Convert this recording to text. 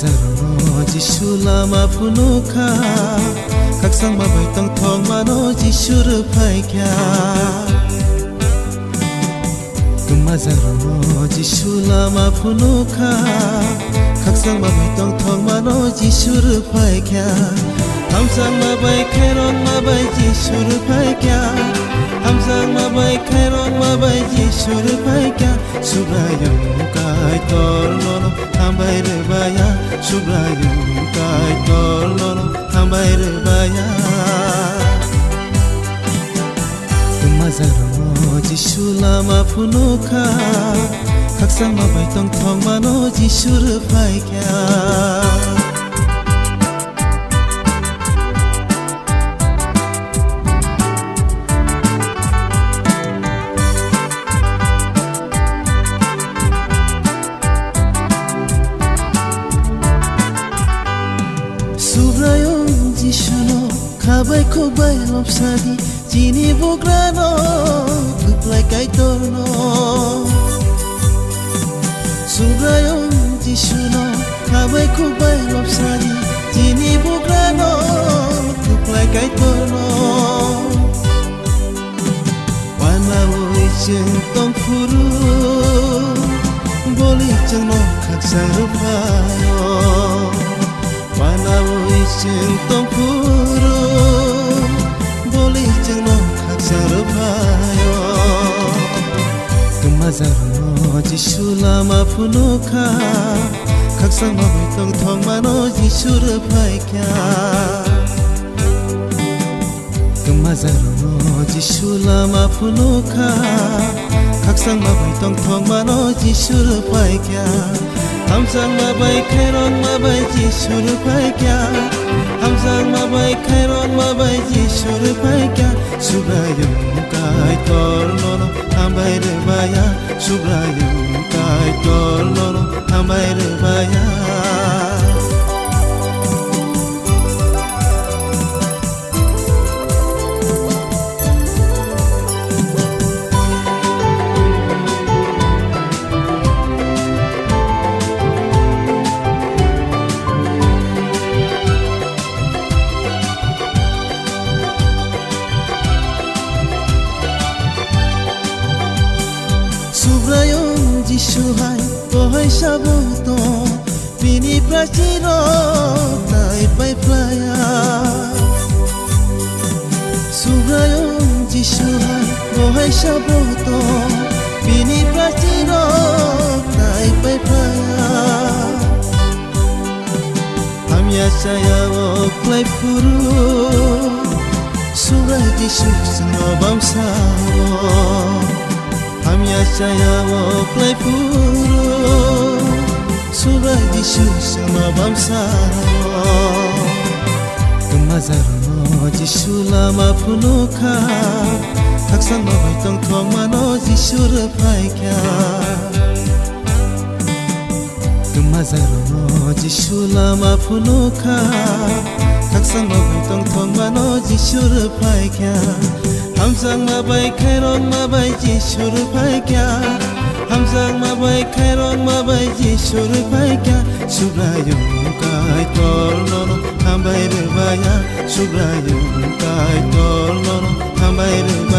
Mazaro Jishu lama punuka Kaksang mabai tong thong mano Jishu rupai kya Mazaro Jishu lama punuka Kaksang mabai tong thong mano Jishu rupai kya Hamsang mabai khairong mabai Jishu rupai kya Hamsang mabai khairong mabai Jishu rupai kya Subrayam kai tor nono hambai rebaya Subrayam kai tor nono hambai rebaya Mazaro Jishu lama punuka Kaksang mabai tong thong mano Jishu rupai kya Subrayong Jishuno Kabai kubai lopsadi Jini bugrano Kuplai kai torno Subrayong Jishuno Kabai kubai lopsadi Jini bugrano Kuplai kai torno Wanawoi jeng tong furu Boli jeng no kaksa rupayo Wanawoi jeng tong furu Boli jeng no kaksa rupayo Mazaro Jishu lama punuka Kaksang mabai tong thong mano Jishu rupai kya Mazaro Jishu lama punuka Kaksang mabai tong thong mano Jishu rupai kya Hamsang mabai khairong mabai Jishu rupai kya Hamsang mabai khairong mabai Jishu rupai kya Subrayam kai tor nono hambai rebaya Subrayam kai tor nono hambai rebaya Subrayong Jishu hai Tohai sabuto Pini prachiro Tai pai playa Subrayong Jishu hai Tohai sabuto Pini prachiro Tai pai playa Hamya saya wo play furu Subray Jishu senobam sawo Hamya saya wo play furu Subray Jishu senobam sawo Mazaro Jishu lama punuka Kaksang mabai tong thong mano Jishu rupai kya Mazaro Jishu lama punuka Kaksang mabai tong thong mano Jishu rupai kya Hamsang mabai khairong mabai Jishu rupai kya Hamsang mabai khairong mabai Jishu rupai kya Subrayam kai tor nono hambai rebaya Subrayam kai tor nono hambai rebaya